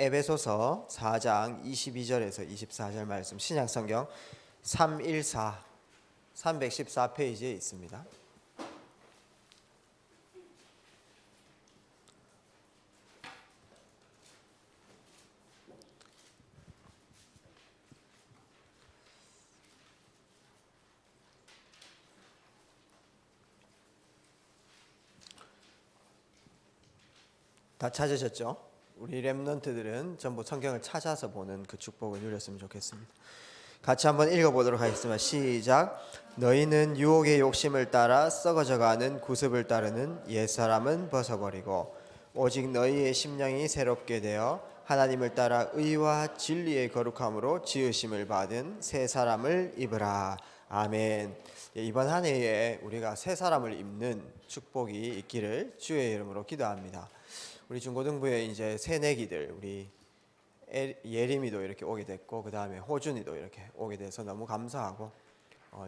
에베소서 4장 22절에서 24절 말씀 신약성경 314페이지에 있습니다. 다 찾으셨죠? 우리 렘넌트들은 전부 성경을 찾아서 보는 그 축복을 누렸으면 좋겠습니다. 같이 한번 읽어보도록 하겠습니다. 시작. 너희는 유혹의 욕심을 따라 썩어져가는 구습을 따르는 옛사람은 벗어버리고 오직 너희의 심령이 새롭게 되어 하나님을 따라 의와 진리의 거룩함으로 지으심을 받은 새 사람을 입으라. 아멘. 이번 한 해에 우리가 새 사람을 입는 축복이 있기를 주의 이름으로 기도합니다. 우리 중고등부에 이제 새내기들 우리 예림이도 이렇게 오게 됐고 그 다음에 호준이도 이렇게 오게 돼서 너무 감사하고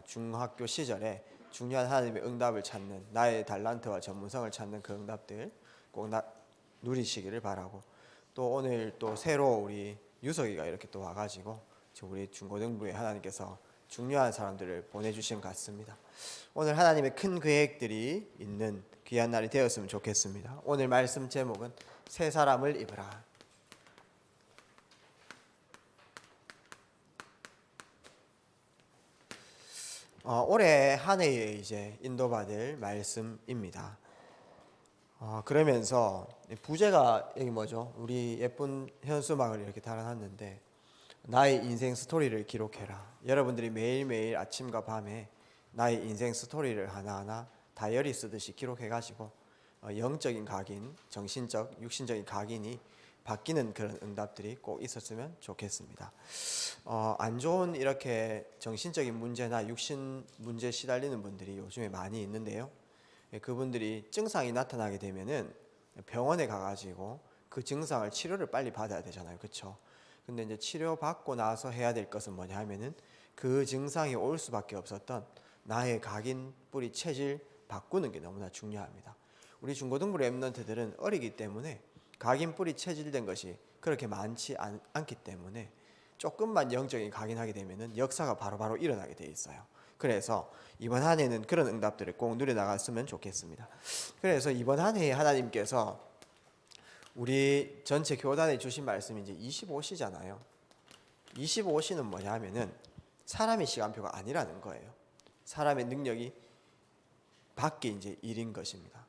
중학교 시절에 중요한 하나님의 응답을 찾는 나의 달란트와 전문성을 찾는 그 응답들 꼭 누리시기를 바라고 또 오늘 또 새로 우리 유석이가 이렇게 또 와가지고 우리 중고등부에 하나님께서 중요한 사람들을 보내주신 것 같습니다. 오늘 하나님의 큰 계획들이 있는 귀한 날이 되었으면 좋겠습니다. 오늘 말씀 제목은 새 사람을 입으라. 올해 한 해에 이제 인도받을 말씀입니다. 그러면서 부제가 여기 뭐죠? 우리 예쁜 현수막을 이렇게 달아놨는데 나의 인생 스토리를 기록해라. 여러분들이 매일매일 아침과 밤에 나의 인생 스토리를 하나하나 다이어리 쓰듯이 기록해가지고 영적인 각인, 정신적, 육신적인 각인이 바뀌는 그런 응답들이 꼭 있었으면 좋겠습니다. 안 좋은 이렇게 정신적인 문제나 육신 문제에 시달리는 분들이 요즘에 많이 있는데요. 그분들이 증상이 나타나게 되면은 병원에 가가지고 그 증상을 치료를 빨리 받아야 되잖아요, 그렇죠? 근데 이제 치료 받고 나서 해야 될 것은 뭐냐 하면은 그 증상이 올 수밖에 없었던 나의 각인, 뿌리, 체질 바꾸는 게 너무나 중요합니다. 우리 중고등부 렘넌트들은 어리기 때문에 각인, 뿌리, 체질된 것이 그렇게 많지 않기 때문에 조금만 영적인 각인하게 되면은 역사가 바로바로 일어나게 돼 있어요. 그래서 이번 한 해는 그런 응답들을 꼭 누려나갔으면 좋겠습니다. 그래서 이번 한 해에 하나님께서 우리 전체 교단에 주신 말씀이 이제 25시잖아요. 25시는 뭐냐 하면은 사람의 시간표가 아니라는 거예요. 사람의 능력이 밖에 이제 일인 것입니다.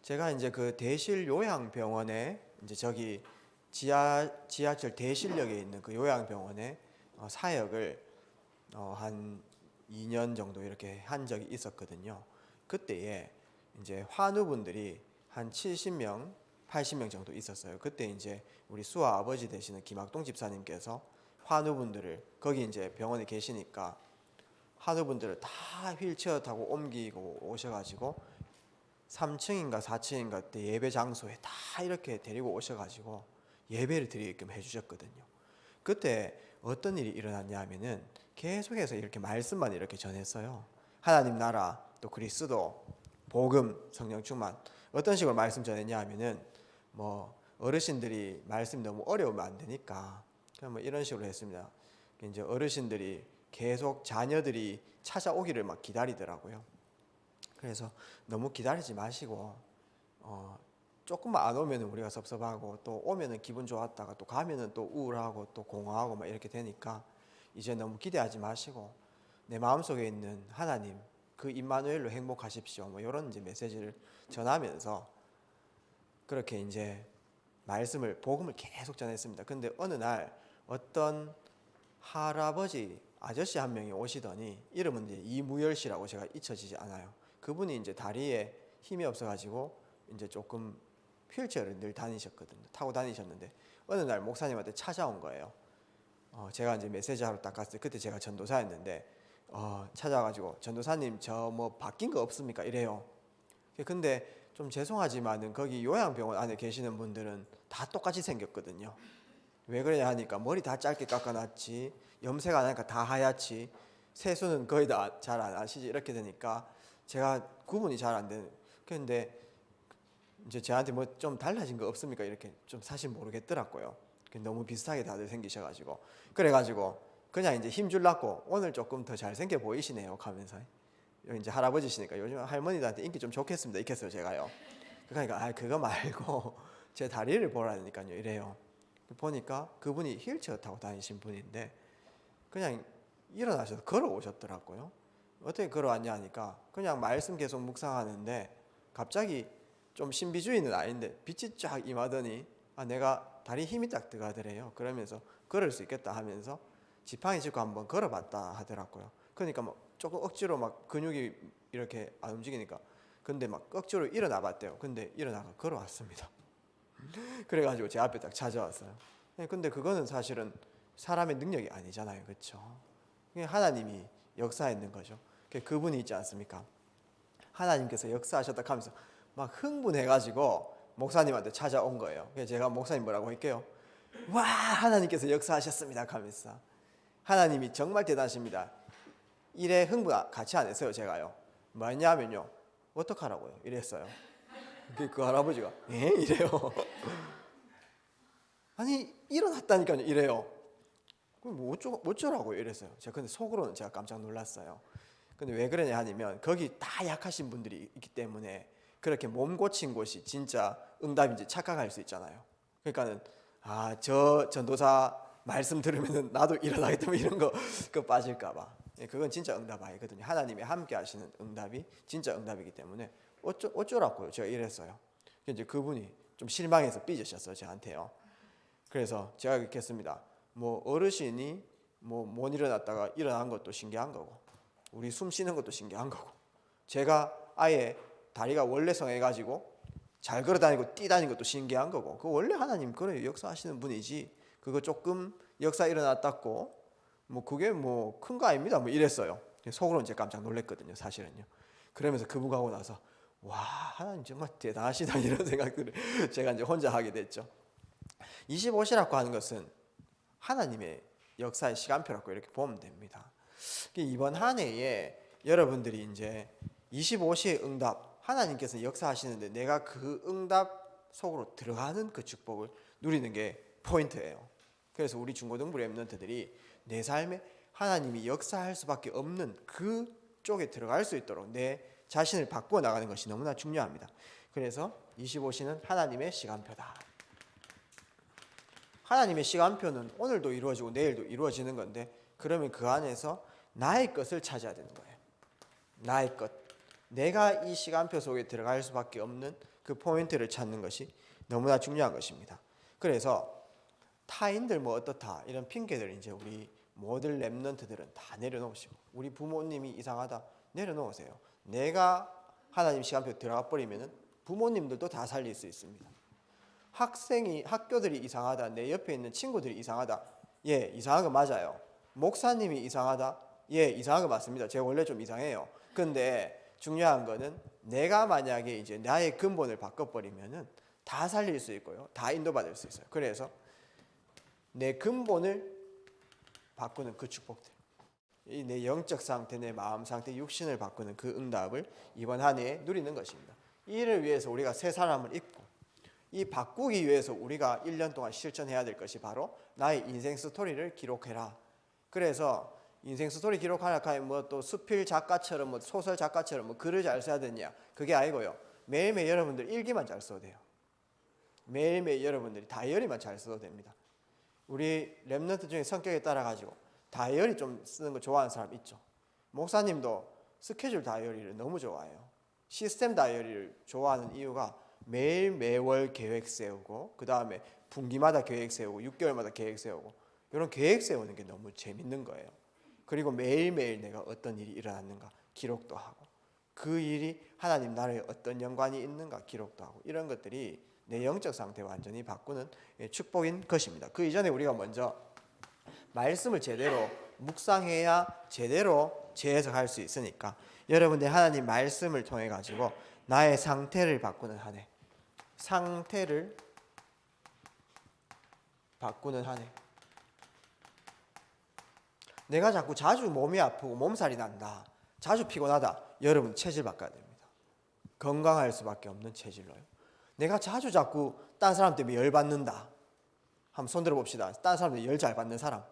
제가 이제 그 대실 요양병원에 이제 저기 지하철 대실역에 있는 그 요양병원에 사역을 한 2년 정도 이렇게 한 적이 있었거든요. 그때에 이제 환우분들이 한 70명, 80명 정도 있었어요. 그때 이제 우리 수아 아버지 되시는 김학동 집사님께서 환우분들을 거기 이제 병원에 계시니까 환우분들을 다 휠체어 타고 옮기고 오셔가지고 3층인가 4층인가 때 예배 장소에 다 이렇게 데리고 오셔가지고 예배를 드리게끔 해주셨거든요. 그때 어떤 일이 일어났냐 하면은 계속해서 이렇게 말씀만 이렇게 전했어요. 하나님 나라 또 그리스도 복음 성령 충만 어떤 식으로 말씀 전했냐 하면은 뭐 어르신들이 말씀이 너무 어려우면 안 되니까 그냥 뭐 이런 식으로 했습니다. 이제 어르신들이 계속 자녀들이 찾아오기를 막 기다리더라고요. 그래서 너무 기다리지 마시고 조금만 안 오면 우리가 섭섭하고 또 오면은 기분 좋았다가 또 가면은 또 우울하고 또 공허하고 막 이렇게 되니까 이제 너무 기대하지 마시고 내 마음속에 있는 하나님 그 임마누엘로 행복하십시오. 뭐 이런 이제 메시지를 전하면서 그렇게 이제 말씀을 복음을 계속 전했습니다. 근데 어느 날 어떤 할아버지 아저씨 한 명이 오시더니 이름은 이제 이무열 씨라고 제가 잊혀지지 않아요. 그분이 이제 다리에 힘이 없어가지고 이제 조금 휠체어를 늘 다니셨거든요. 타고 다니셨는데 어느 날 목사님한테 찾아온 거예요. 제가 이제 메시지 하러 딱 갔을 때 그때 제가 전도사였는데 찾아가지고 전도사님 저 뭐 바뀐 거 없습니까? 이래요. 근데 좀 죄송하지만은 거기 요양병원 안에 계시는 분들은 다 똑같이 생겼거든요. 왜 그러냐 하니까 머리 다 짧게 깎아놨지, 염색 안 하니까 다 하얗지, 세수는 거의 다 잘 안 하시지 이렇게 되니까 제가 구분이 잘 안 되는. 근데 이제 저한테 뭐 좀 달라진 거 없습니까? 이렇게 좀 사실 모르겠더라고요. 너무 비슷하게 다들 생기셔가지고 그래가지고 그냥 이제 힘줄라고 오늘 조금 더 잘생겨 보이시네요 하면서 이제 할아버지시니까 요즘 할머니들한테 인기 좀 좋겠습니다 이랬어요 제가요. 그러니까 그거 말고 제 다리를 보라니까요 이래요. 보니까 그분이 휠체어 타고 다니신 분인데 그냥 일어나셔서 걸어오셨더라고요. 어떻게 걸어왔냐 하니까 그냥 말씀 계속 묵상하는데 갑자기 좀 신비주의는 아닌데 빛이 쫙 임하더니 내가 다리 힘이 딱 들어가더래요. 그러면서 걸을 수 있겠다 하면서 지팡이 짚고 한번 걸어봤다 하더라고요. 그러니까 막 조금 억지로 막 근육이 이렇게 안 움직이니까 근데 막 억지로 일어나 봤대요. 근데 일어나가 걸어왔습니다. 그래가지고 제 앞에 딱 찾아왔어요. 근데 그거는 사실은 사람의 능력이 아니잖아요. 그렇죠? 하나님이 역사했는 거죠. 그분이 있지 않습니까? 하나님께서 역사하셨다 하면서 막 흥분해가지고 목사님한테 찾아온 거예요. 그래서 제가 목사님 뭐라고 할게요? 와 하나님께서 역사하셨습니다 하면서 하나님이 정말 대단하십니다. 이래 흥분 같이 안 했어요 제가요. 뭐냐면요 어떡하라고요 이랬어요. 그 할아버지가 이래요. 아니 일어났다니까요 이래요. 그럼 뭐 어쩌라고요 이랬어요. 제가 근데 속으로는 제가 깜짝 놀랐어요. 근데 왜 그러냐 하면 거기 다 약하신 분들이 있기 때문에 그렇게 몸 고친 곳이 진짜 응답인지 착각할 수 있잖아요. 그러니까는 저 전도사 말씀 들으면은 나도 일어나겠다 이런 거 그거 빠질까봐. 그건 진짜 응답 아니거든요. 하나님이 함께 하시는 응답이 진짜 응답이기 때문에 어쩌라고요 제가 이랬어요. 이제 그분이 좀 실망해서 삐지셨어요 저한테요. 그래서 제가 이렇게 했습니다. 뭐 어르신이 뭐 못 일어났다가 일어난 것도 신기한 거고 우리 숨 쉬는 것도 신기한 거고 제가 아예 다리가 원래 성해가지고 잘 걸어다니고 뛰다니는 것도 신기한 거고 그 원래 하나님 그래 역사하시는 분이지 그거 조금 역사 일어났다고 뭐 그게 뭐 큰 거 아닙니다 뭐 이랬어요. 속으로는 제가 깜짝 놀랐거든요 사실은요. 그러면서 그분 가고 나서 와 하나님 정말 대단하시다 이런 생각들을 제가 이제 혼자 하게 됐죠. 25시라고 하는 것은 하나님의 역사의 시간표라고 이렇게 보면 됩니다. 이번 한 해에 여러분들이 이제 25시의 응답 하나님께서 역사하시는데 내가 그 응답 속으로 들어가는 그 축복을 누리는 게 포인트예요. 그래서 우리 중고등부 랩런트들이 내 삶에 하나님이 역사할 수밖에 없는 그 쪽에 들어갈 수 있도록 내 자신을 바꾸어 나가는 것이 너무나 중요합니다. 그래서 25시는 하나님의 시간표다. 하나님의 시간표는 오늘도 이루어지고 내일도 이루어지는 건데 그러면 그 안에서 나의 것을 찾아야 되는 거예요. 나의 것. 내가 이 시간표 속에 들어갈 수밖에 없는 그 포인트를 찾는 것이 너무나 중요한 것입니다. 그래서 타인들 뭐 어떻다 이런 핑계들 이제 우리 모든 랩런트들은 다 내려놓으시고 우리 부모님이 이상하다 내려놓으세요. 내가 하나님 시간표 들어가 버리면은 부모님들도 다 살릴 수 있습니다. 학교들이 이상하다 내 옆에 있는 친구들이 이상하다 이상한 거 맞아요. 목사님이 이상하다 이상한 거 맞습니다. 제가 원래 좀 이상해요. 근데 중요한 거는 내가 만약에 이제 나의 근본을 바꿔버리면은 다 살릴 수 있고요. 다 인도받을 수 있어요. 그래서 내 근본을 바꾸는 그 축복들. 내 영적 상태, 내 마음 상태, 육신을 바꾸는 그 응답을 이번 한 해에 누리는 것입니다. 이를 위해서 우리가 새 사람을 입고 이 바꾸기 위해서 우리가 1년 동안 실천해야 될 것이 바로 나의 인생 스토리를 기록해라. 그래서 인생 스토리 기록하라 하면 뭐 또 수필 작가처럼 뭐 소설 작가처럼 뭐 글을 잘 써야 되냐 그게 아니고요. 매일매일 여러분들 일기만 잘 써도 돼요. 매일매일 여러분들이 다이어리만 잘 써도 됩니다. 우리 랩런트 중에 성격에 따라 가지고 다이어리 좀 쓰는 거 좋아하는 사람 있죠. 목사님도 스케줄 다이어리를 너무 좋아해요. 시스템 다이어리를 좋아하는 이유가 매일 매월 계획 세우고 그 다음에 분기마다 계획 세우고 6개월마다 계획 세우고 이런 계획 세우는 게 너무 재밌는 거예요. 그리고 매일매일 내가 어떤 일이 일어났는가 기록도 하고 그 일이 하나님 나라에 어떤 연관이 있는가 기록도 하고 이런 것들이 내 영적 상태 완전히 바꾸는 축복인 것입니다. 그 이전에 우리가 먼저 말씀을 제대로 묵상해야 제대로 재해석할 수 있으니까 여러분들 하나님 말씀을 통해 가지고 나의 상태를 바꾸는 한 해, 상태를 바꾸는 한 해. 내가 자꾸 자주 몸이 아프고 몸살이 난다, 자주 피곤하다. 여러분 체질 바꿔야 됩니다. 건강할 수밖에 없는 체질로요. 내가 자꾸 딴 사람 때문에 열받는다 한번 손 들어봅시다. 다른 사람들 열 잘 받는 사람.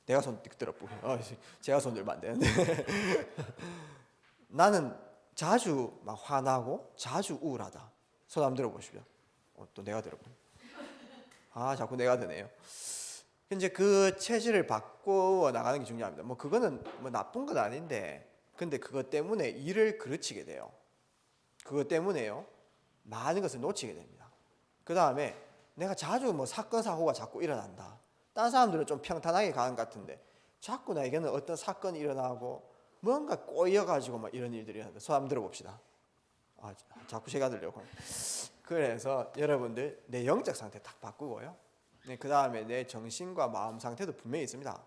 내가 손 들어보고 제가 손 들면 안 되는데 나는 자주 막 화나고 자주 우울하다. 손 한번 들어보시죠. 또 내가 들어보. 자꾸 내가 되네요. 이제 그 체질을 바꾸어 나가는 게 중요합니다. 뭐 그거는 뭐 나쁜 건 아닌데, 근데 그것 때문에 일을 그르치게 돼요. 그것 때문에요 많은 것을 놓치게 됩니다. 그 다음에 내가 자주 뭐 사건 사고가 자꾸 일어난다. 다른 사람들은 좀 평탄하게 가는 것 같은데 자꾸 나에게는 어떤 사건이 일어나고 뭔가 꼬여가지고 막 이런 일들이 일어난다. 손 한번 들어봅시다. 자꾸 제가 들려고. 그래서 여러분들 내 영적 상태 딱 바꾸고요. 네, 그 다음에 내 정신과 마음 상태도 분명히 있습니다.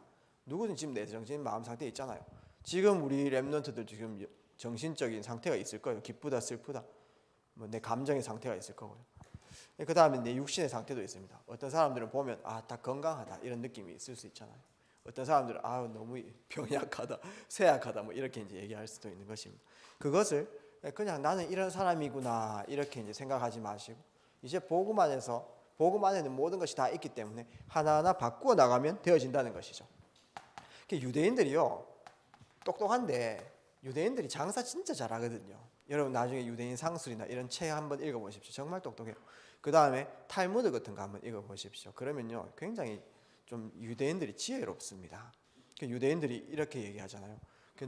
누구든 지금 내 정신 마음 상태 있잖아요. 지금 우리 랩런트들 지금 정신적인 상태가 있을 거예요. 기쁘다 슬프다 뭐 내 감정의 상태가 있을 거고요. 그 다음에 내 육신의 상태도 있습니다. 어떤 사람들은 보면 다 건강하다 이런 느낌이 있을 수 있잖아요. 어떤 사람들은 너무 병약하다 쇠약하다 뭐 이렇게 이제 얘기할 수도 있는 것입니다. 그것을 그냥 나는 이런 사람이구나 이렇게 이제 생각하지 마시고, 이제 복음 안에는 모든 것이 다 있기 때문에 하나하나 바꾸어 나가면 되어진다는 것이죠. 유대인들이요 똑똑한데 유대인들이 장사 진짜 잘하거든요. 여러분 나중에 유대인 상술이나 이런 책 한번 읽어보십시오. 정말 똑똑해요. 그 다음에 탈무드 같은 거 한번 읽어보십시오. 그러면요 굉장히 좀 유대인들이 지혜롭습니다. 유대인들이 이렇게 얘기하잖아요.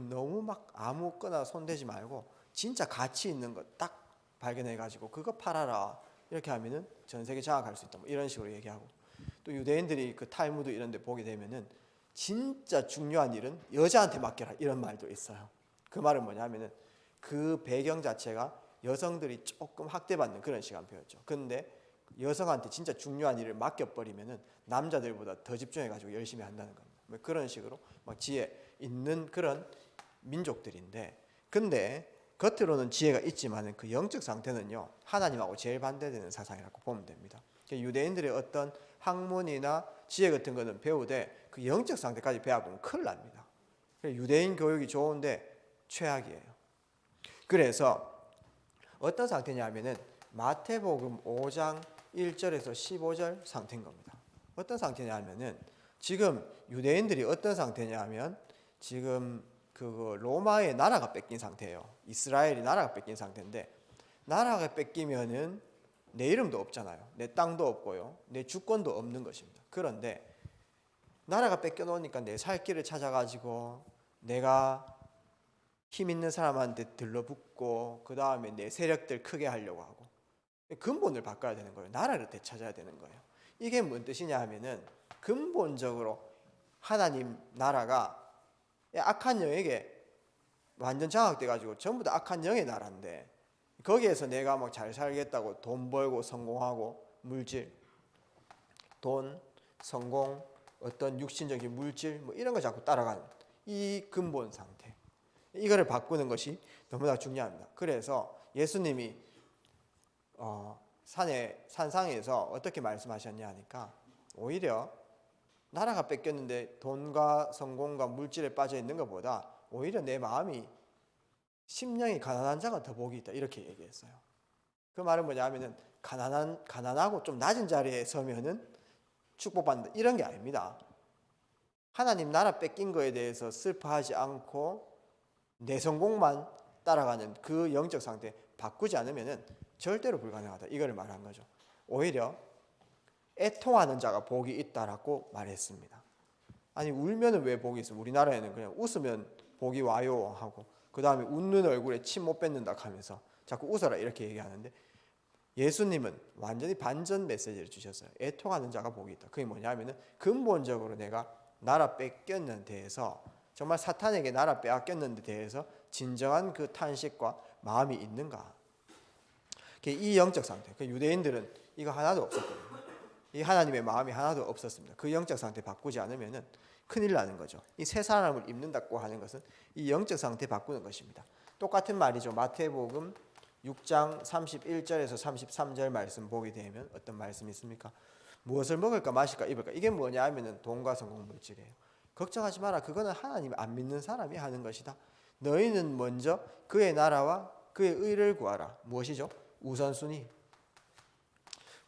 너무 막 아무거나 손대지 말고 진짜 가치 있는 거 딱 발견해가지고 그거 팔아라 이렇게 하면은 전 세계 장악할 수 있다 뭐 이런 식으로 얘기하고, 또 유대인들이 그 탈무드 이런 데 보게 되면은 진짜 중요한 일은 여자한테 맡겨라 이런 말도 있어요. 그 말은 뭐냐면은 그 배경 자체가 여성들이 조금 학대받는 그런 시간표였죠. 근데 여성한테 진짜 중요한 일을 맡겨버리면은 남자들보다 더 집중해가지고 열심히 한다는 겁니다. 뭐 그런 식으로 막 지혜 있는 그런 민족들인데, 근데 겉으로는 지혜가 있지만은 그 영적 상태는요 하나님하고 제일 반대되는 사상이라고 보면 됩니다. 유대인들의 어떤 학문이나 지혜 같은 거는 배우되 그 영적 상태까지 배워보면 큰일 납니다. 유대인 교육이 좋은데 최악이에요. 그래서 어떤 상태냐면은 마태복음 5장 1절에서 15절 상태인 겁니다. 어떤 상태냐면은 지금 유대인들이 어떤 상태냐면 지금 그 로마의 나라가 뺏긴 상태예요. 이스라엘이 나라가 뺏긴 상태인데, 나라가 뺏기면은 내 이름도 없잖아요. 내 땅도 없고요. 내 주권도 없는 것입니다. 그런데 나라가 뺏겨 놓으니까 내 살 길을 찾아가지고 내가 힘 있는 사람한테 들러붙고 그 다음에 내 세력들 크게 하려고 하고 근본을 바꿔야 되는 거예요. 나라를 되찾아야 되는 거예요. 이게 뭔 뜻이냐 하면은 근본적으로 하나님 나라가 악한 영에게 완전 장악돼가지고 전부 다 악한 영의 나라인데, 거기에서 내가 막 잘 살겠다고 돈 벌고 성공하고 물질, 돈, 성공, 어떤 육신적인 물질 뭐 이런 거 자꾸 따라가는 이 근본 상태, 이거를 바꾸는 것이 너무나 중요합니다. 그래서 예수님이 산상에서 어떻게 말씀하셨냐 하니까 오히려 나라가 뺏겼는데 돈과 성공과 물질에 빠져 있는 것보다 오히려 내 마음이 심령이 가난한 자가 더 복이 있다 이렇게 얘기했어요. 그 말은 뭐냐면은 가난하고 좀 낮은 자리에 서면은 축복받는다 이런 게 아닙니다. 하나님 나라 뺏긴 거에 대해서 슬퍼하지 않고 내 성공만 따라가는 그 영적 상태 바꾸지 않으면은 절대로 불가능하다 이거를 말한 거죠. 오히려 애통하는 자가 복이 있다라고 말했습니다. 아니 울면은 왜 복이 있어? 우리나라에는 그냥 웃으면 복이 와요 하고 그 다음에 웃는 얼굴에 침 못 뱉는다 하면서 자꾸 웃어라 이렇게 얘기하는데, 예수님은 완전히 반전 메시지를 주셨어요. 애통하는 자가 복이 있다. 그게 뭐냐면은 근본적으로 내가 나라 뺏겼는 데에서 정말 사탄에게 나라 빼앗겼는 데 대해서 진정한 그 탄식과 마음이 있는가. 이 영적 상태. 유대인들은 이거 하나도 없었거든요. 이 하나님의 마음이 하나도 없었습니다. 그 영적 상태 바꾸지 않으면은 큰일 나는 거죠. 이 새 사람을 입는다고 하는 것은 이 영적 상태 바꾸는 것입니다. 똑같은 말이죠. 마태복음 6장 31절에서 33절 말씀 보게 되면 어떤 말씀이 있습니까? 무엇을 먹을까 마실까 입을까. 이게 뭐냐 하면은 돈과 성공 물질이에요. 걱정하지 마라. 그거는 하나님 안 믿는 사람이 하는 것이다. 너희는 먼저 그의 나라와 그의 의를 구하라. 무엇이죠? 우선순위.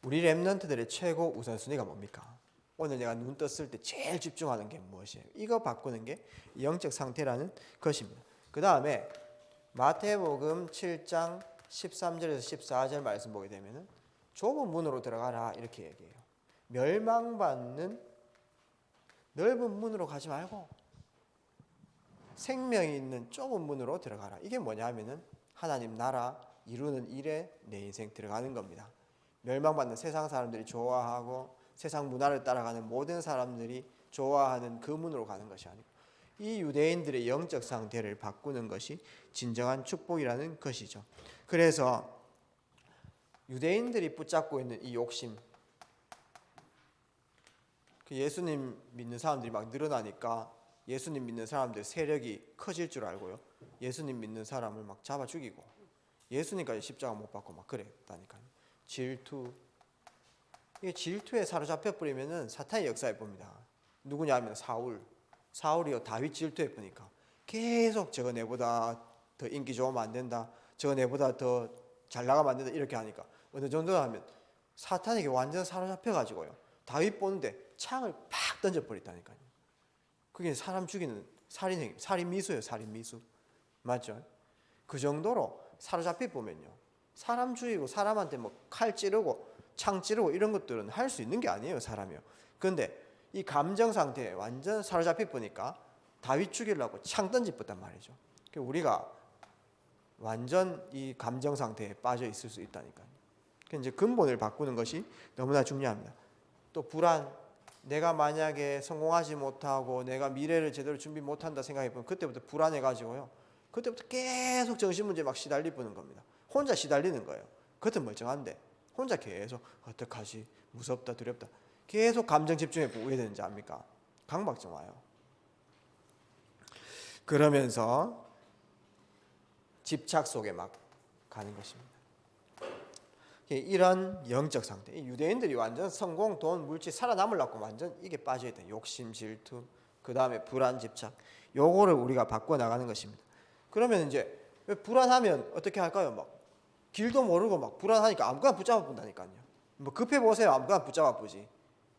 우리 렘넌트들의 최고 우선순위가 뭡니까? 오늘 내가 눈 떴을 때 제일 집중하는 게 무엇이에요? 이거 바꾸는 게 영적 상태라는 것입니다. 그 다음에 마태복음 7장 13절에서 14절 말씀 보게 되면은 좁은 문으로 들어가라 이렇게 얘기해요. 멸망받는 넓은 문으로 가지 말고 생명이 있는 좁은 문으로 들어가라. 이게 뭐냐면은 하나님 나라 이루는 일에 내 인생 들어가는 겁니다. 멸망받는 세상 사람들이 좋아하고 세상 문화를 따라가는 모든 사람들이 좋아하는 그 문으로 가는 것이 아니고 이 유대인들의 영적 상태를 바꾸는 것이 진정한 축복이라는 것이죠. 그래서 유대인들이 붙잡고 있는 이 욕심, 예수님 믿는 사람들이 막 늘어나니까 예수님 믿는 사람들 세력이 커질 줄 알고요. 예수님 믿는 사람을 막 잡아 죽이고 예수님까지 십자가 못 받고 막 그랬다니까요. 질투. 이게 질투에 사로잡혀 버리면은 사탄의 역사에 봅니다. 누구냐 하면 사울이요 다윗 질투해 보니까 계속 저거 내보다 더 인기 좋으면 안 된다. 저거 내보다 더 잘 나가면 안 된다. 이렇게 하니까 어느 정도 하면 사탄에게 완전 사로잡혀 가지고요. 다윗 보는데 창을 팍 던져 버렸다니까요. 그게 사람 죽이는 살인행, 살인미수예요. 살인미수. 맞죠? 그 정도로 사로잡혀 보면요. 사람 죽이고 사람한테 뭐 칼 찌르고 창 찌르고 이런 것들은 할 수 있는 게 아니에요. 사람이요. 그런데 이 감정 상태에 완전 사로잡혀 보니까 다윗 죽이려고 창 던집었단 말이죠. 우리가 완전 이 감정 상태에 빠져 있을 수 있다니까요. 이제 근본을 바꾸는 것이 너무나 중요합니다. 또 불안, 내가 만약에 성공하지 못하고 내가 미래를 제대로 준비 못한다 생각해 보면 그때부터 불안해 가지고요. 그때부터 계속 정신문제 막 시달리 보는 겁니다. 혼자 시달리는 거예요. 겉은 멀쩡한데 혼자 계속 어떡하지? 무섭다, 두렵다. 계속 감정 집중해 보게 되는지 압니까? 강박증 와요. 그러면서 집착 속에 막 가는 것입니다. 이런 영적 상태, 유대인들이 완전 성공, 돈, 물질 살아남으려고 완전 이게 빠져있다. 욕심, 질투, 그 다음에 불안, 집착. 요거를 우리가 바꿔 나가는 것입니다. 그러면 이제 불안하면 어떻게 할까요? 막 길도 모르고 막 불안하니까 아무거나 붙잡아 본다니까요. 뭐 급해 보세요. 아무거나 붙잡아 보지.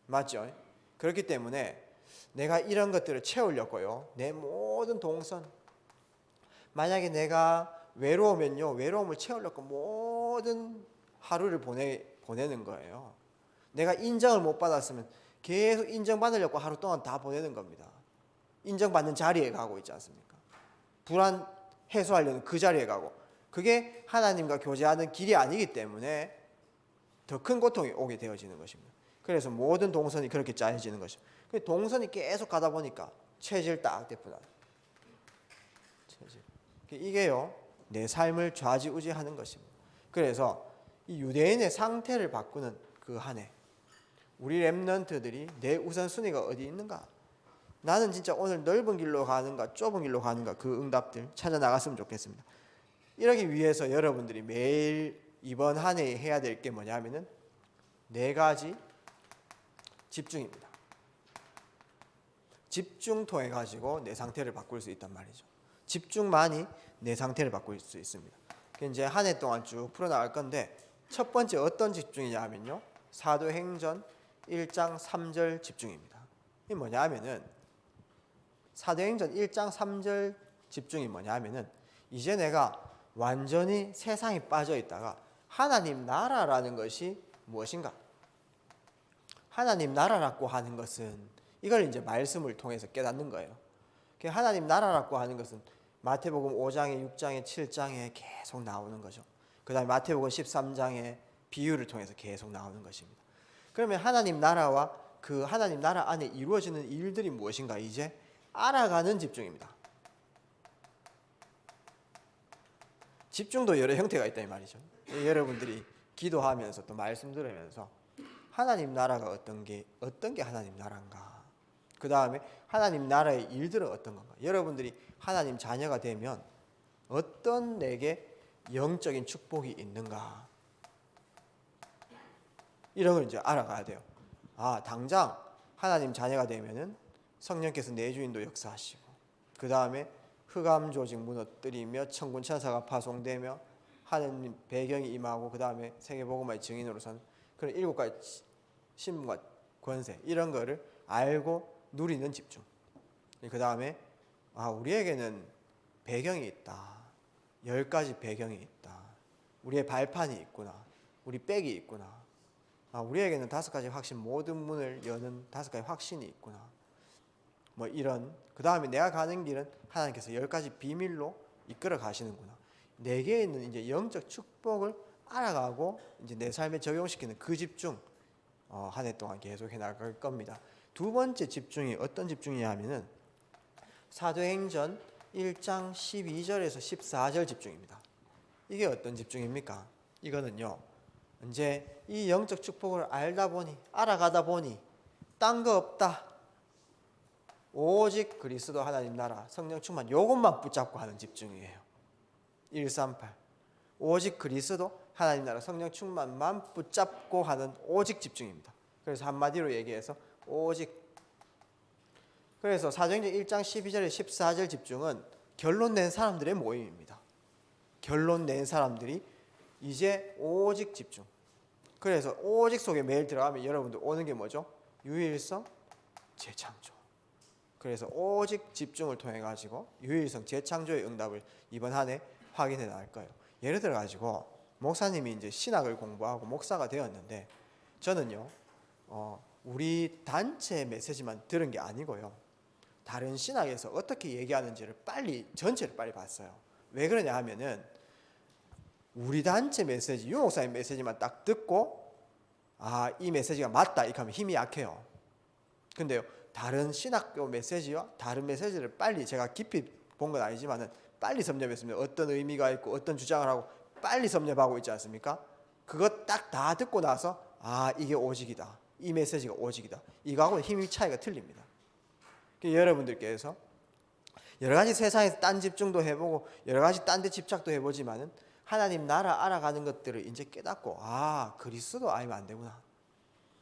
맞죠? 그렇기 때문에 내가 이런 것들을 채우려고요. 내 모든 동선. 만약에 내가 외로우면요. 외로움을 채우려고 모든 하루를 보내는 거예요. 내가 인정을 못 받았으면 계속 인정받으려고 하루 동안 다 보내는 겁니다. 인정받는 자리에 가고 있지 않습니까? 불안 해소하려는 그 자리에 가고 그게 하나님과 교제하는 길이 아니기 때문에 더 큰 고통이 오게 되어지는 것입니다. 그래서 모든 동선이 그렇게 짜여지는 것입니다. 동선이 계속 가다 보니까 체질 딱 됐구나. 체질. 이게요 내 삶을 좌지우지하는 것입니다. 그래서 이 유대인의 상태를 바꾸는 그 한 해 우리 렘넌트들이 내 우선순위가 어디 있는가? 나는 진짜 오늘 넓은 길로 가는가 좁은 길로 가는가 그 응답들 찾아 나갔으면 좋겠습니다. 이러기 위해서 여러분들이 매일 이번 한 해에 해야 될 게 뭐냐면은 4가지 집중입니다. 집중 통해 가지고 내 상태를 바꿀 수 있단 말이죠. 집중만이 내 상태를 바꿀 수 있습니다. 이제 한 해 동안 쭉 풀어나갈 건데 첫 번째 어떤 집중이냐 하면요. 사도행전 1장 3절 집중입니다. 이게 뭐냐 하면은 사도행전 1장 3절 집중이 뭐냐 하면은 이제 내가 완전히 세상에 빠져 있다가 하나님 나라라는 것이 무엇인가? 하나님 나라라고 하는 것은 이걸 이제 말씀을 통해서 깨닫는 거예요. 하나님 나라라고 하는 것은 마태복음 5장에 6장에 7장에 계속 나오는 거죠. 그 다음에 마태복음 13장에 비유를 통해서 계속 나오는 것입니다. 그러면 하나님 나라와 그 하나님 나라 안에 이루어지는 일들이 무엇인가 이제 알아가는 집중입니다. 집중도 여러 형태가 있다 이 말이죠. 여러분들이 기도하면서 또 말씀 들으면서 하나님 나라가 어떤 게 하나님 나라인가? 그 다음에 하나님 나라의 일들은 어떤 건가? 여러분들이 하나님 자녀가 되면 어떤 내게 영적인 축복이 있는가? 이런 걸 이제 알아가야 돼요. 아, 당장 하나님 자녀가 되면은 성령께서 내 주인도 역사하시고, 그 다음에 흑암 조직 무너뜨리며 천군 천사가 파송되며 하나님 배경이 임하고, 그 다음에 세계복음화의 증인으로서는 그런 7가지 신분과 권세 이런 거를 알고 누리는 집중. 그 다음에 우리에게는 배경이 있다. 10가지 배경이 있다. 우리의 발판이 있구나. 우리 백이 있구나. 우리에게는 5가지 확신, 모든 문을 여는 5가지 확신이 있구나. 뭐 이런. 그 다음에 내가 가는 길은 하나님께서 10가지 비밀로 이끌어 가시는구나. 내게 있는 이제 영적 축복을 알아가고 이제 내 삶에 적용시키는 그 집중, 한 해 동안 계속해 나갈 겁니다. 두 번째 집중이 어떤 집중이냐 하면은 사도행전 1장 12절에서 14절 집중입니다. 이게 어떤 집중입니까? 이거는요, 이제 이 영적 축복을 알다 보니, 알아가다 보니 딴 거 없다. 오직 그리스도 하나님 나라 성령 충만, 요것만 붙잡고 하는 집중이에요. 138. 오직 그리스도 하나님 나라 성령 충만만 붙잡고 하는 오직 집중입니다. 그래서 한마디로 얘기해서 오직. 그래서 사도행전 1장 12절에 14절 집중은 결론 낸 사람들의 모임입니다. 결론 낸 사람들이 이제 오직 집중. 그래서 오직 속에 매일 들어가면 여러분들 오는 게 뭐죠? 유일성, 재창조. 그래서 오직 집중을 통해 가지고 유일성, 재창조의 응답을 이번 한 해 확인해 나갈 거예요. 예를 들어 가지고 목사님이 이제 신학을 공부하고 목사가 되었는데, 저는요 우리 단체 메시지만 들은 게 아니고요, 다른 신학에서 어떻게 얘기하는지를 전체를 빨리 봤어요. 왜 그러냐 하면은 우리 단체 메시지, 유 목사님 메시지만 딱 듣고 이 메시지가 맞다 이렇게 하면 힘이 약해요. 근데요, 다른 신학교 메시지와 다른 메시지를 빨리, 제가 깊이 본 건 아니지만은 빨리 섭렵했습니다. 어떤 의미가 있고 어떤 주장을 하고 빨리 섭렵하고 있지 않습니까? 그거 딱 다 듣고 나서 이게 오직이다, 이 메시지가 오직이다, 이거하고는 힘의 차이가 틀립니다. 여러분들께서 여러 가지 세상에서 딴 집중도 해보고 여러 가지 딴 데 집착도 해보지만은 하나님 나라 알아가는 것들을 이제 깨닫고 그리스도 아니면 안 되구나,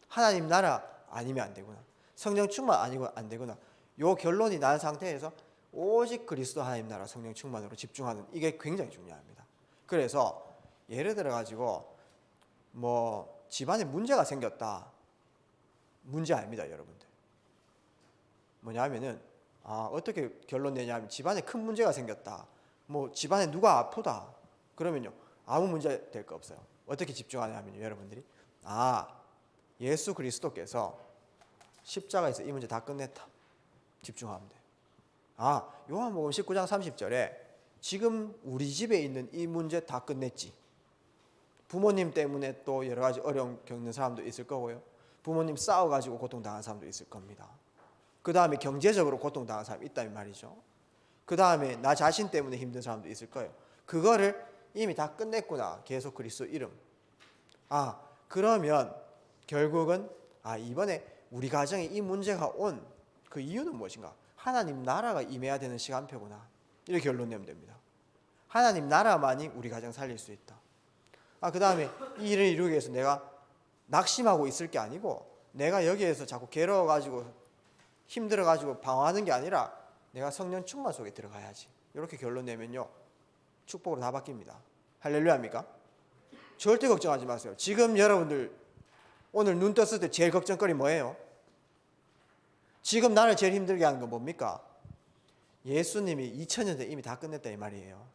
하나님 나라 아니면 안 되구나, 성령 충만 아니고 안 되구나, 요 결론이 난 상태에서 오직 그리스도 하나님 나라 성령 충만으로 집중하는, 이게 굉장히 중요합니다. 그래서 예를 들어 가지고 뭐 집안에 문제가 생겼다, 문제 아닙니다 여러분들. 뭐냐면은 어떻게 결론 내냐면, 집안에 큰 문제가 생겼다, 뭐 집안에 누가 아프다, 그러면요 아무 문제 될 거 없어요. 어떻게 집중하냐면요, 여러분들이 예수 그리스도께서 십자가에서 이 문제 다 끝냈다, 집중하면 돼. 요한복음 19장 30절에 지금 우리 집에 있는 이 문제 다 끝냈지. 부모님 때문에 또 여러 가지 어려움 겪는 사람도 있을 거고요, 부모님 싸워가지고 고통당한 사람도 있을 겁니다. 그 다음에 경제적으로 고통당한 사람이 있다는 말이죠. 그 다음에 나 자신 때문에 힘든 사람도 있을 거예요. 그거를 이미 다 끝냈구나, 계속 그리스도 이름. 그러면 결국은 이번에 우리 가정에 이 문제가 온 그 이유는 무엇인가? 하나님 나라가 임해야 되는 시간표구나, 이렇게 결론 내면 됩니다. 하나님 나라만이 우리 가정 살릴 수 있다. 그 다음에 이 일을 이루기 위해서 내가 낙심하고 있을 게 아니고, 내가 여기에서 자꾸 괴로워가지고 힘들어가지고 방황하는 게 아니라 내가 성령 충만 속에 들어가야지, 이렇게 결론 내면요 축복으로 다 바뀝니다. 할렐루야입니까? 절대 걱정하지 마세요. 지금 여러분들 오늘 눈 떴을 때 제일 걱정거리 뭐예요? 지금 나를 제일 힘들게 하는 건 뭡니까? 예수님이 2000년 전에 이미 다 끝냈다 이 말이에요.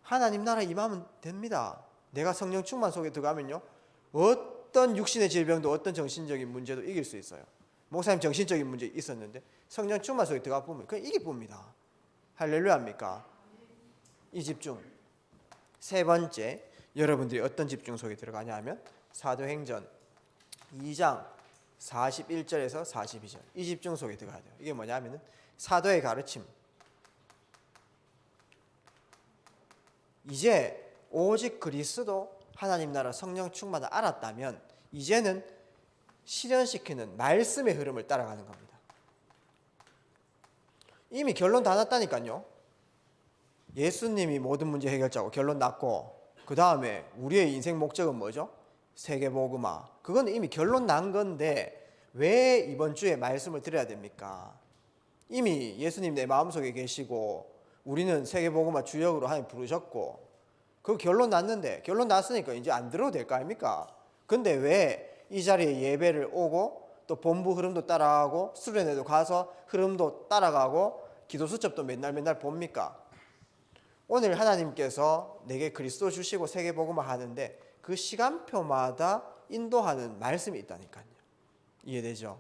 하나님 나라 임하면 됩니다. 내가 성령 충만 속에 들어가면요 어떤 육신의 질병도 어떤 정신적인 문제도 이길 수 있어요. 목사님 정신적인 문제 있었는데 성령 충만 속에 들어가 보면 그냥 이게 봅니다. 할렐루야입니까? 이 집중. 세 번째, 여러분들이 어떤 집중 속에 들어가냐 하면 사도행전 2장 41절에서 42절, 이 집중 속에 들어가야 돼요. 이게 뭐냐 하면은 사도의 가르침. 이제 오직 그리스도 하나님 나라 성령 충만을 알았다면 이제는 실현시키는 말씀의 흐름을 따라가는 겁니다. 이미 결론 다 났다니까요. 예수님이 모든 문제 해결자고 결론 났고, 그 다음에 우리의 인생 목적은 뭐죠? 세계복음화. 그건 이미 결론 난 건데 왜 이번 주에 말씀을 드려야 됩니까? 이미 예수님 내 마음속에 계시고 우리는 세계복음화 주역으로 하나님 부르셨고, 그 결론 났는데, 결론 났으니까 이제 안 들어도 될 거 아닙니까? 근데 왜 이 자리에 예배를 오고 또 본부 흐름도 따라가고 수련회도 가서 흐름도 따라가고 기도 수첩도 맨날 봅니까? 오늘 하나님께서 내게 그리스도 주시고 세계복음을 하는데 그 시간표마다 인도하는 말씀이 있다니까요. 이해되죠?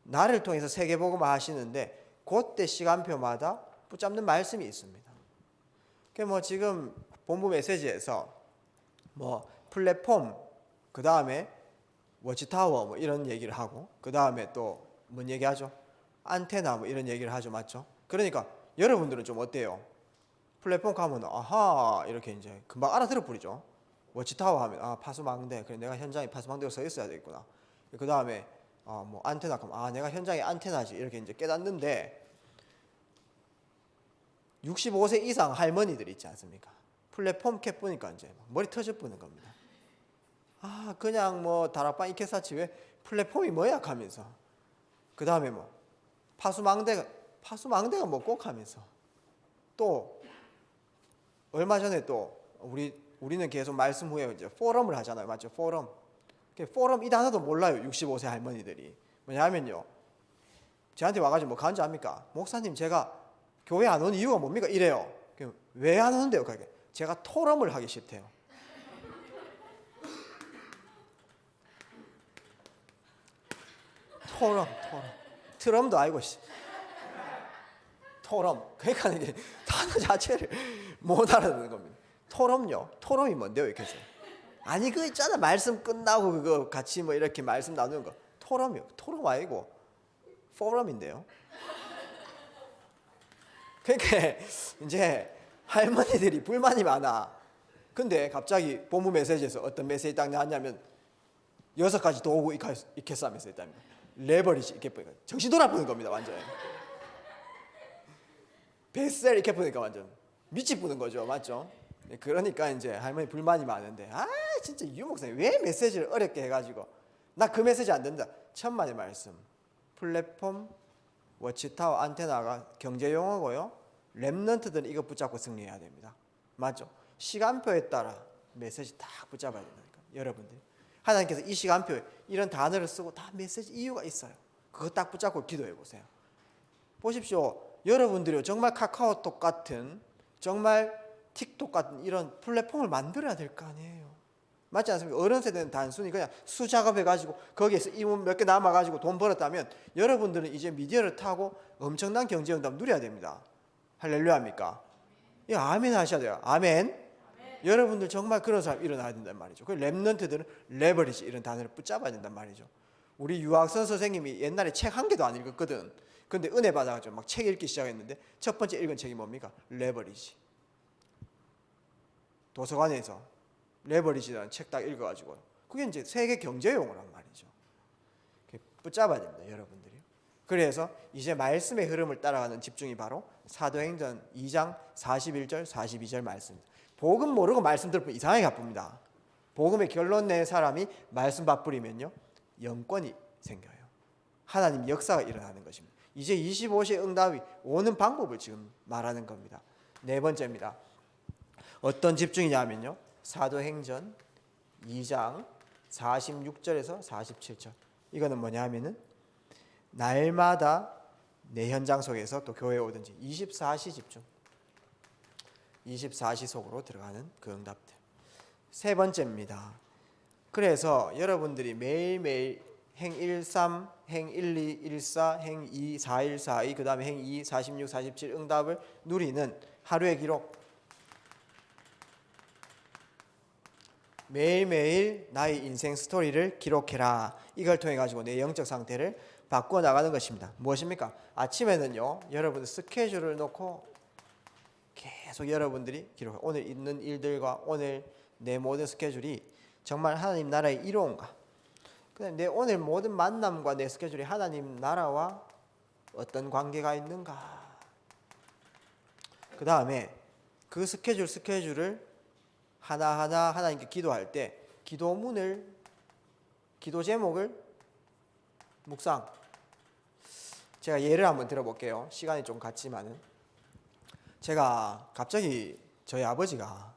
나를 통해서 세계복음을 하시는데 그때 시간표마다 붙잡는 말씀이 있습니다. 뭐 지금 본부 메시지에서 뭐 플랫폼, 그 다음에 워치타워 뭐 이런 얘기를 하고, 그 다음에 또 뭔 얘기하죠? 안테나 뭐 이런 얘기를 하죠, 맞죠? 그러니까 여러분들은 좀 어때요? 플랫폼 가면 아하 이렇게 이제 금방 알아들어 버리죠. 워치타워 하면 아 파수망대, 그래 내가 현장에 파수망대로 서 있어야 되겠구나. 그 다음에 뭐 안테나 가면 아 내가 현장에 안테나지 이렇게 이제 깨닫는데, 65세 이상 할머니들 있지 않습니까? 플랫폼 캡 보니까 이제 머리 터져 보는 겁니다. 아 그냥 뭐 다락방 이케사치 왜 플랫폼이 뭐야 하면서, 그 다음에 뭐 파수망대가 뭐 꼭 하면서, 또 얼마 전에 또 우리는 계속 말씀 후에 이제 포럼을 하잖아요, 맞죠? 포럼 이 단어도 몰라요, 65세 할머니들이. 뭐냐면요, 저한테 와가지고 뭐 간지 합니까? 목사님 제가 교회 안 오는 이유가 뭡니까? 이래요. 왜 안 오는데요? 그게 제가 토럼을 하기 싫대요. 토럼. 트럼도 아니고 토럼. 그러니까 이게 단어 자체를 못 알아듣는 겁니다. 토럼요. 토럼이 뭔데요, 이렇게 해서? 아니 그 있잖아, 말씀 끝나고 그거 같이 뭐 이렇게 말씀 나누는 거. 토럼이요. 토럼 아니고 포럼인데요. 그러니까 이제 할머니들이 불만이 많아. 근데 갑자기 본부 메시지에서 어떤 메시지 딱 나왔냐면 6가지 도구 이케사 메시지 있답니다. 레버리지 이렇게 보니까 정신 돌아보는 겁니다, 완전. 베셀 이렇게 보니까 완전 미치 부는 거죠, 맞죠? 그러니까 이제 할머니 불만이 많은데 아 진짜 유 목사님 왜 메시지를 어렵게 해가지고, 나 그 메시지 안 된다. 천만의 말씀. 플랫폼, 워치타워, 안테나가 경제 용어고요. 랩런트들은 이거 붙잡고 승리해야 됩니다. 맞죠? 시간표에 따라 메시지 딱 붙잡아야 된다니까, 여러분들. 하나님께서 이 시간표에 이런 단어를 쓰고 다 메시지 이유가 있어요. 그거 딱 붙잡고 기도해 보세요. 보십시오. 여러분들이 정말 카카오톡 같은, 정말 틱톡 같은 이런 플랫폼을 만들어야 될 거 아니에요. 맞지 않습니까? 어른 세대는 단순히 그냥 수작업해가지고 거기에서 이문 몇 개 남아가지고 돈 벌었다면, 여러분들은 이제 미디어를 타고 엄청난 경제 응답 누려야 됩니다. 할렐루야 합니까? 예, 아멘 하셔야 돼요. 아멘. 여러분들 정말 그런 사람 일어나야 된단 말이죠. 그 랩런트들은 레버리지 이런 단어를 붙잡아야 된단 말이죠. 우리 유학선 선생님이 옛날에 책 한 개도 안 읽었거든. 근데 은혜 받아가지고 막 책 읽기 시작했는데 첫 번째 읽은 책이 뭡니까? 레버리지. 도서관에서 레버리지라는 책 딱 읽어가지고, 그게 이제 세계 경제 용어란 말이죠. 붙잡아야 됩니다, 여러분들이. 그래서 이제 말씀의 흐름을 따라가는 집중이 바로 사도행전 2장 41절 42절 말씀입니다. 복음 모르고 말씀 들으면 이상하게 가쁩니다. 복음의 결론 낸 사람이 말씀 바쁘리면요 영권이 생겨요. 하나님 역사가 일어나는 것입니다. 이제 25세 응답이 오는 방법을 지금 말하는 겁니다. 네 번째입니다. 어떤 집중이냐면요, 사도행전 2장 46절에서 47절. 이거는 뭐냐 하면은 날마다 내 현장 속에서 또 교회에 오든지 24시 집중, 24시 속으로 들어가는 그 응답들. 세 번째입니다. 그래서 여러분들이 매일매일 행 13, 행 12, 14, 행 2, 41, 42, 그 다음에 행 2, 46, 47 응답을 누리는 하루의 기록. 매일매일 나의 인생 스토리를 기록해라. 이걸 통해 가지고 내 영적 상태를 바꿔 나가는 것입니다. 무엇입니까? 아침에는요, 여러분들 스케줄을 놓고 계속 여러분들이 기록해. 오늘 있는 일들과 오늘 내 모든 스케줄이 정말 하나님 나라의 이로운가? 그다음에 내 오늘 모든 만남과 내 스케줄이 하나님 나라와 어떤 관계가 있는가? 그 다음에 그 스케줄을 하나하나 하나님께 기도할 때 기도 제목을 묵상. 제가 예를 한번 들어볼게요. 시간이 좀 갔지만은, 제가 갑자기 저희 아버지가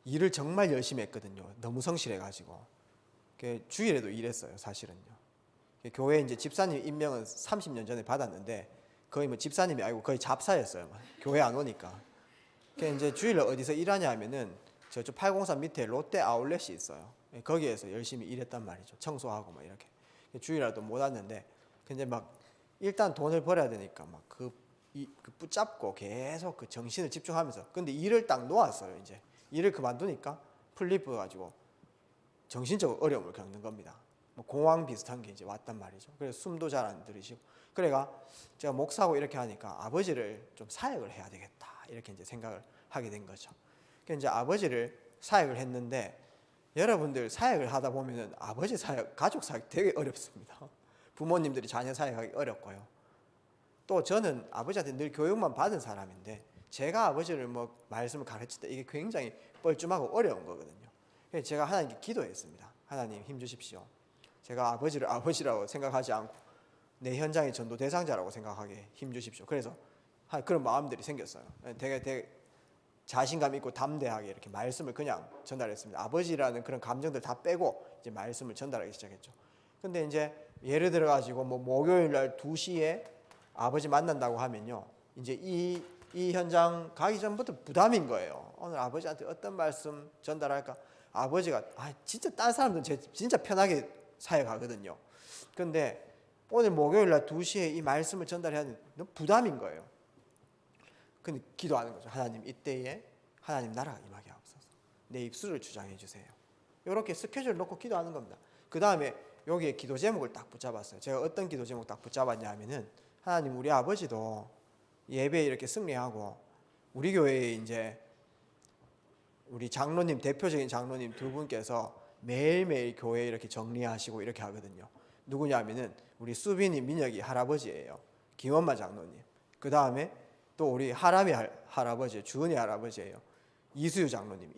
일을 정말 열심히 했거든요. 너무 성실해가지고. 주일에도 일했어요, 사실은요. 교회 이제 집사님 임명은 30년 전에 받았는데 거의 뭐 집사님이 아니고 거의 잡사였어요. 교회 안 오니까. 이제 주일에 어디서 일하냐 하면은 저쪽 803 밑에 롯데 아울렛이 있어요. 거기에서 열심히 일했단 말이죠. 청소하고 막 이렇게. 주일에도 못 왔는데 근데 막 일단 돈을 벌어야 되니까 막 그 붙잡고 계속 그 정신을 집중하면서 근데 일을 딱 놓았어요. 이제 일을 그만두니까 풀리프 가지고 정신적으로 어려움을 겪는 겁니다. 뭐 공황 비슷한 게 이제 왔단 말이죠. 그래서 숨도 잘 안 들이쉬고. 그래가 제가 목사고 이렇게 하니까 아버지를 좀 사역을 해야 되겠다 이렇게 이제 생각을 하게 된 거죠. 그래서 이제 아버지를 사역을 했는데 여러분들 사역을 하다 보면은 아버지 사역, 가족 사역 되게 어렵습니다. 부모님들이 자녀 사역하기 어렵고요. 또 저는 아버지한테 늘 교육만 받은 사람인데 제가 아버지를 뭐 말씀을 가르칠 때 이게 굉장히 뻘쭘하고 어려운 거거든요. 그래서 제가 하나님께 기도했습니다. 하나님 힘 주십시오. 제가 아버지를 아버지라고 생각하지 않고 내 현장의 전도 대상자라고 생각하게 힘 주십시오. 그래서 그런 마음들이 생겼어요. 되게 자신감 있고 담대하게 이렇게 말씀을 그냥 전달했습니다. 아버지라는 그런 감정들 다 빼고 이제 말씀을 전달하기 시작했죠. 근데 이제 예를 들어 가지고 뭐 목요일 날 2시에 아버지 만난다고 하면요. 이제 이 현장 가기 전부터 부담인 거예요. 오늘 아버지한테 어떤 말씀 전달할까? 아버지가 진짜 딴 사람들은 진짜 편하게 사역하거든요. 근데 오늘 목요일 날 2시에 이 말씀을 전달해야 하는 너무 부담인 거예요. 근데 기도하는 거죠. 하나님 이때에 하나님 나라가 임하게 하옵소서. 내 입술을 주장해 주세요. 이렇게 스케줄을 놓고 기도하는 겁니다. 그 다음에 여기에 기도 제목을 딱 붙잡았어요. 제가 어떤 기도 제목 딱 붙잡았냐 하면은 하나님 우리 아버지도 예배에 이렇게 승리하고 우리 교회에 이제 우리 장로님 대표적인 장로님 두 분께서 매일매일 교회 이렇게 정리하시고 이렇게 하거든요. 누구냐 하면은 우리 수빈이 민혁이 할아버지예요. 김원마 장로님. 그 다음에 또 우리 하람이 할아버지, 주은이 할아버지예요. 이수유 장로님.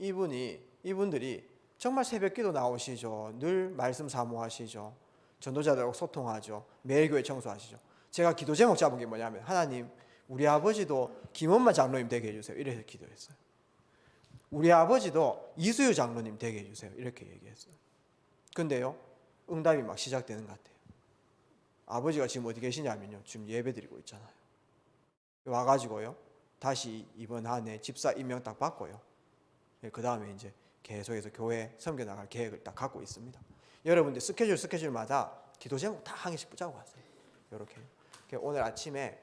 이분들이 정말 새벽기도 나오시죠. 늘 말씀 사모하시죠. 전도자들하고 소통하죠. 매일 교회 청소하시죠. 제가 기도 제목 잡은 게 뭐냐면 하나님 우리 아버지도 김원마 장로님 되게 해주세요. 이래서 기도했어요. 우리 아버지도 이수유 장로님 되게 해주세요. 이렇게 얘기했어요. 근데요 응답이 막 시작되는 것 같아요. 아버지가 지금 어디 계시냐면요 지금 예배 드리고 있잖아요. 와가지고요 다시 이번 한 해 집사 임명 딱 받고요. 그 다음에 이제 계속해서 교회 섬겨 나갈 계획을 딱 갖고 있습니다. 여러분들 스케줄마다 기도 제목 다 한 개씩 붙잡고 갔어요. 이렇게 오늘 아침에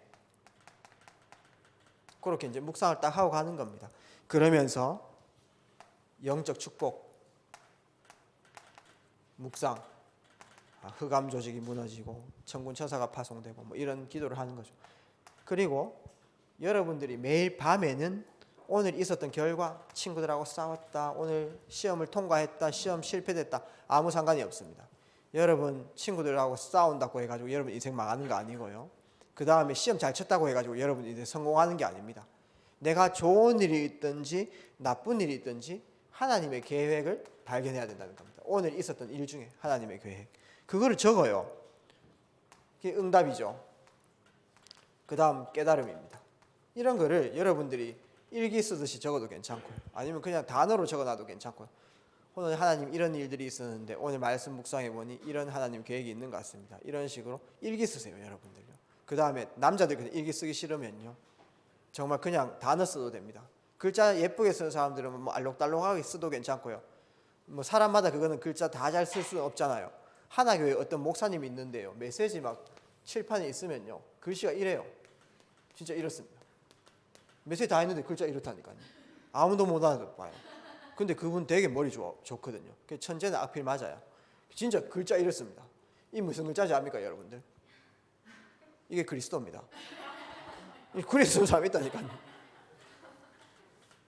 그렇게 이제 묵상을 딱 하고 가는 겁니다. 그러면서 영적 축복, 묵상, 흑암 조직이 무너지고 천군 천사가 파송되고 뭐 이런 기도를 하는 거죠. 그리고 여러분들이 매일 밤에는 오늘 있었던 결과, 친구들하고 싸웠다, 오늘 시험을 통과했다, 시험 실패됐다, 아무 상관이 없습니다. 여러분 친구들하고 싸운다고 해가지고 여러분 인생 망하는 거 아니고요. 그 다음에 시험 잘 쳤다고 해가지고 여러분 이제 성공하는 게 아닙니다. 내가 좋은 일이 있든지 나쁜 일이 있든지 하나님의 계획을 발견해야 된다는 겁니다. 오늘 있었던 일 중에 하나님의 계획, 그거를 적어요. 그게 응답이죠. 그 다음 깨달음입니다. 이런 거를 여러분들이 일기 쓰듯이 적어도 괜찮고 아니면 그냥 단어로 적어놔도 괜찮고 오늘 하나님 이런 일들이 있었는데 오늘 말씀 묵상해 보니 이런 하나님 계획이 있는 것 같습니다. 이런 식으로 일기 쓰세요 여러분들요. 그 다음에 남자들 그냥 일기 쓰기 싫으면요 정말 그냥 단어 써도 됩니다. 글자 예쁘게 쓰는 사람들은 뭐 알록달록하게 써도 괜찮고요. 뭐 사람마다 그거는 글자 다 잘 쓸 수는 없잖아요. 하나교회 어떤 목사님이 있는데요 메시지 막 칠판에 있으면요 글씨가 이래요. 진짜 이렇습니다. 메시지 다 했는데 글자 이렇다니까요. 아무도 못 알아봐요. 근데 그분 되게 머리 좋거든요. 천재는 악필 맞아요. 진짜 글자 이렇습니다. 이 무슨 글자인지 압니까 여러분들? 이게 그리스도입니다. 그리스도 사람이 있다니까요.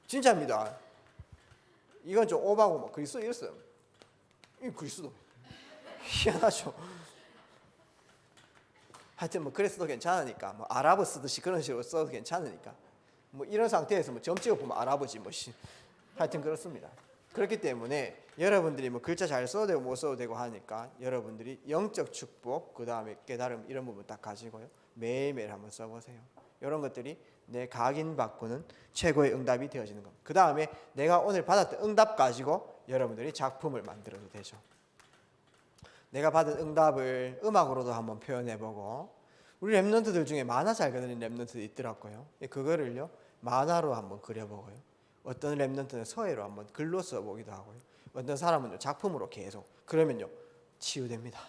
진짜입니다. 이건 좀 오바고 막 그리스도 이랬어요. 이 그리스도. 희한하죠. 하여튼 뭐 그래서도 괜찮으니까 뭐 아랍어 쓰듯이 그런 식으로 써도 괜찮으니까 뭐 이런 상태에서 뭐 점 찍어보면 아랍어지 뭐 하여튼 그렇습니다. 그렇기 때문에 여러분들이 뭐 글자 잘 써도 되고 못 써도 되고 하니까 여러분들이 영적 축복 그 다음에 깨달음 이런 부분 딱 가지고요 매일매일 한번 써보세요. 이런 것들이 내 각인 바꾸는 최고의 응답이 되어지는 겁니다. 그 다음에 내가 오늘 받았던 응답 가지고 여러분들이 작품을 만들어도 되죠. 내가 받은 응답을 음악으로도 한번 표현해보고, 우리 랩런트들 중에 만화 잘 그리는 랩런트도 있더라고요. 그거를요 만화로 한번 그려보고요. 어떤 랩런트는 서예로 한번 글로 써보기도 하고요. 어떤 사람은 작품으로 계속. 그러면요 치유됩니다.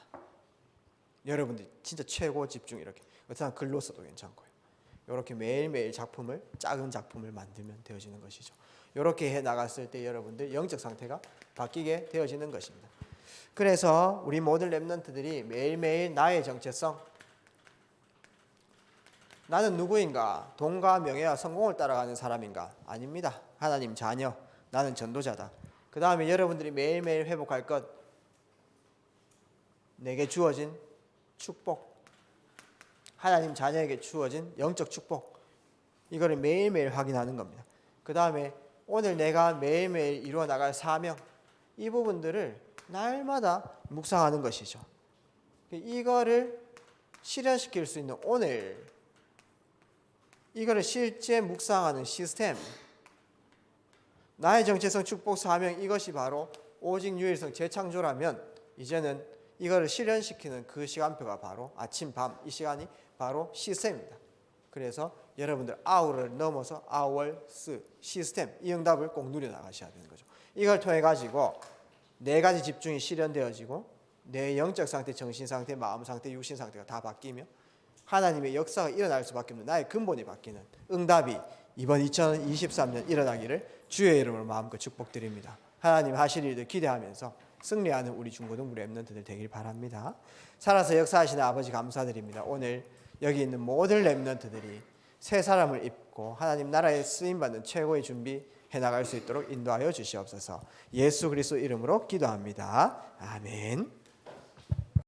여러분들이 진짜 최고 집중 이렇게. 어떤 사람 글로 써도 괜찮고요. 이렇게 매일매일 작품을, 작은 작품을 만들면 되어지는 것이죠. 이렇게 해 나갔을 때 여러분들 영적 상태가 바뀌게 되어지는 것입니다. 그래서 우리 모든 랩런트들이 매일매일 나의 정체성, 나는 누구인가? 돈과 명예와 성공을 따라가는 사람인가? 아닙니다. 하나님 자녀, 나는 전도자다. 그 다음에 여러분들이 매일매일 회복할 것, 내게 주어진 축복, 하나님 자녀에게 주어진 영적 축복, 이거를 매일매일 확인하는 겁니다. 그 다음에 오늘 내가 매일매일 이루어 나갈 사명, 이 부분들을 날마다 묵상하는 것이죠. 이거를 실현시킬 수 있는 오늘, 이거를 실제 묵상하는 시스템, 나의 정체성, 축복, 사명, 이것이 바로 오직 유일성 재창조라면 이제는 이거를 실현시키는 그 시간표가 바로 아침, 밤, 이 시간이 바로 시스템입니다. 그래서 여러분들 아우를 넘어서 아워스 시스템, 이 응답을 꼭 누려나가셔야 되는 거죠. 이걸 통해 가지고 네 가지 집중이 실현되어지고 내 영적 상태, 정신 상태, 마음 상태, 육신 상태가 다 바뀌며 하나님의 역사가 일어날 수밖에 없는 나의 근본이 바뀌는 응답이 이번 2023년 일어나기를 주의 이름으로 마음껏 축복드립니다. 하나님 하실 일들 기대하면서 승리하는 우리 중고등부 랩런트들 되길 바랍니다. 살아서 역사하시는 아버지 감사드립니다. 오늘 여기 있는 모든 랩런트들이 새 사람을 입고 하나님 나라에 쓰임받는 최고의 준비 해나갈 수 있도록 인도하여 주시옵소서. 예수 그리스도 이름으로 기도합니다. 아멘.